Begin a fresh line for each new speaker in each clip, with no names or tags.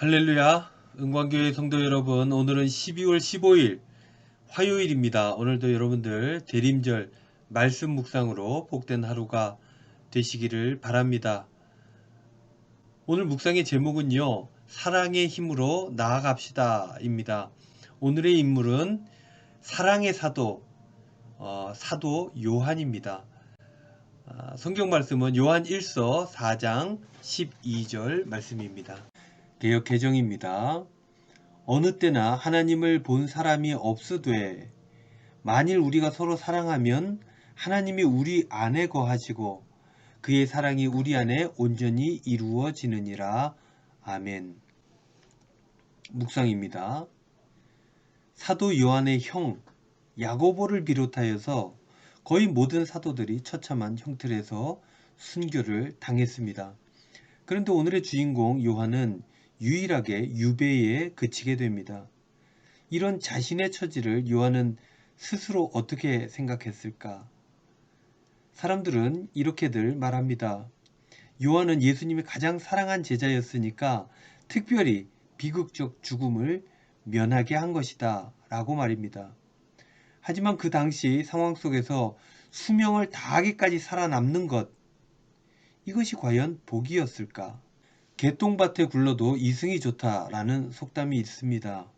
할렐루야, 은광교회 성도 여러분, 오늘은 12월 15일 화요일입니다. 오늘도 여러분들 대림절 말씀 묵상으로 복된 하루가 되시기를 바랍니다. 오늘 묵상의 제목은요, 사랑의 힘으로 나아갑시다 입니다. 오늘의 인물은 사랑의 사도, 사도 요한입니다. 성경 말씀은 요한 1서 4장 12절 말씀입니다. 개역 개정입니다. 어느 때나 하나님을 본 사람이 없으되 만일 우리가 서로 사랑하면 하나님이 우리 안에 거하시고 그의 사랑이 우리 안에 온전히 이루어지느니라. 아멘. 묵상입니다. 사도 요한의 형 야고보를 비롯하여서 거의 모든 사도들이 처참한 형틀에서 순교를 당했습니다. 그런데 오늘의 주인공 요한은 유일하게 유배에 그치게 됩니다. 이런 자신의 처지를 요한은 스스로 어떻게 생각했을까? 사람들은 이렇게들 말합니다. 요한은 예수님이 가장 사랑한 제자였으니까 특별히 비극적 죽음을 면하게 한 것이다 라고 말입니다. 하지만 그 당시 상황 속에서 수명을 다하기까지 살아남는 것, 이것이 과연 복이었을까? 개똥밭에 굴러도 이승이 좋다라는 속담이 있습니다.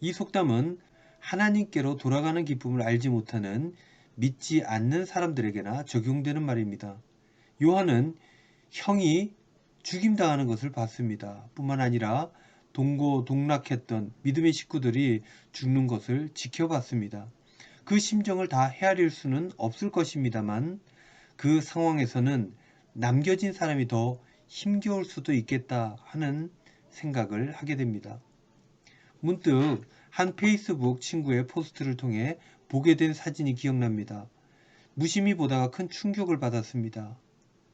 이 속담은 하나님께로 돌아가는 기쁨을 알지 못하는 믿지 않는 사람들에게나 적용되는 말입니다. 요한은 형이 죽임당하는 것을 봤습니다. 뿐만 아니라 동고동락했던 믿음의 식구들이 죽는 것을 지켜봤습니다. 그 심정을 다 헤아릴 수는 없을 것입니다만 그 상황에서는 남겨진 사람이 더 힘겨울 수도 있겠다 하는 생각을 하게 됩니다. 문득 한 페이스북 친구의 포스트를 통해 보게 된 사진이 기억납니다. 무심히 보다가 큰 충격을 받았습니다.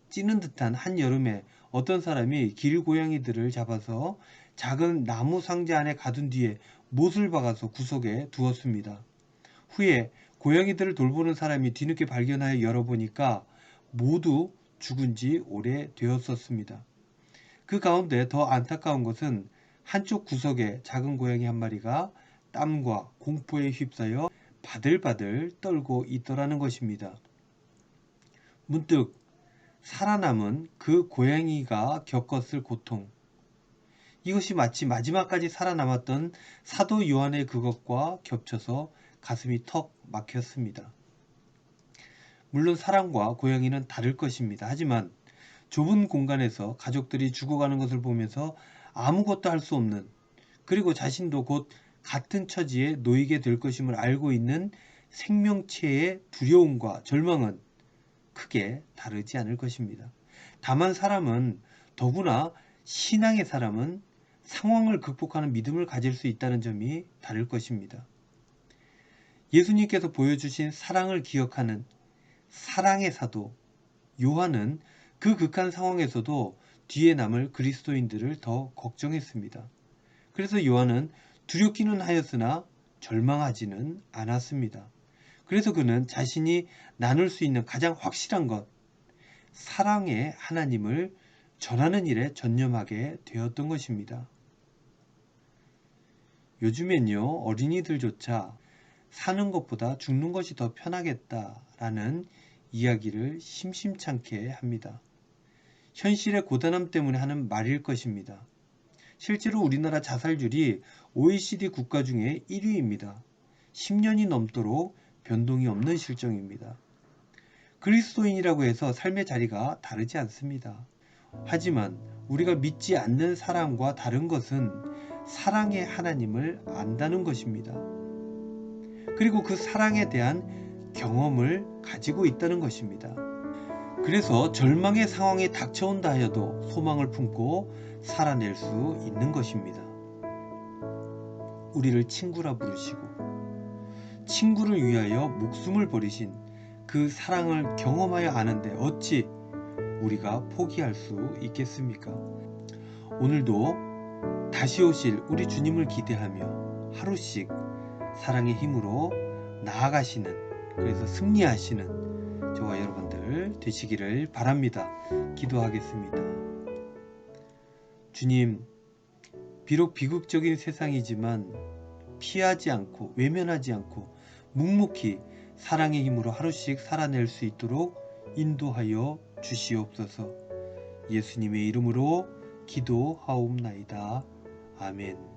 찌는 듯한 한여름에 어떤 사람이 길고양이들을 잡아서 작은 나무 상자 안에 가둔 뒤에 못을 박아서 구석에 두었습니다. 후에 고양이들을 돌보는 사람이 뒤늦게 발견하여 열어보니까 모두 죽은 지 오래되었었습니다. 그 가운데 더 안타까운 것은 한쪽 구석에 작은 고양이 한 마리가 땀과 공포에 휩싸여 바들바들 떨고 있더라는 것입니다. 문득 살아남은 그 고양이가 겪었을 고통, 이것이 마치 마지막까지 살아남았던 사도 요한의 그것과 겹쳐서 가슴이 턱 막혔습니다. 물론 사람과 고양이는 다를 것입니다. 하지만 좁은 공간에서 가족들이 죽어가는 것을 보면서 아무것도 할 수 없는, 그리고 자신도 곧 같은 처지에 놓이게 될 것임을 알고 있는 생명체의 두려움과 절망은 크게 다르지 않을 것입니다. 다만 사람은, 더구나 신앙의 사람은 상황을 극복하는 믿음을 가질 수 있다는 점이 다를 것입니다. 예수님께서 보여주신 사랑을 기억하는 사랑의 사도 요한은 그 극한 상황에서도 뒤에 남을 그리스도인들을 더 걱정했습니다. 그래서 요한은 두렵기는 하였으나 절망하지는 않았습니다. 그래서 그는 자신이 나눌 수 있는 가장 확실한 것, 사랑의 하나님을 전하는 일에 전념하게 되었던 것입니다. 요즘엔요, 어린이들조차 사는 것보다 죽는 것이 더 편하겠다라는 이야기를 심심찮게 합니다. 현실의 고단함 때문에 하는 말일 것입니다. 실제로 우리나라 자살률이 OECD 국가 중에 1위입니다. 10년이 넘도록 변동이 없는 실정입니다. 그리스도인이라고 해서 삶의 자리가 다르지 않습니다. 하지만 우리가 믿지 않는 사람과 다른 것은 사랑의 하나님을 안다는 것입니다. 그리고 그 사랑에 대한 경험을 가지고 있다는 것입니다. 그래서 절망의 상황이 닥쳐온다 하여도 소망을 품고 살아낼 수 있는 것입니다. 우리를 친구라 부르시고 친구를 위하여 목숨을 버리신 그 사랑을 경험하여 아는데 어찌 우리가 포기할 수 있겠습니까? 오늘도 다시 오실 우리 주님을 기대하며 하루씩 사랑의 힘으로 나아가시는, 그래서 승리하시는 저와 여러분들 되시기를 바랍니다. 기도하겠습니다. 주님, 비록 비극적인 세상이지만 피하지 않고 외면하지 않고 묵묵히 사랑의 힘으로 하루씩 살아낼 수 있도록 인도하여 주시옵소서. 예수님의 이름으로 기도하옵나이다. 아멘.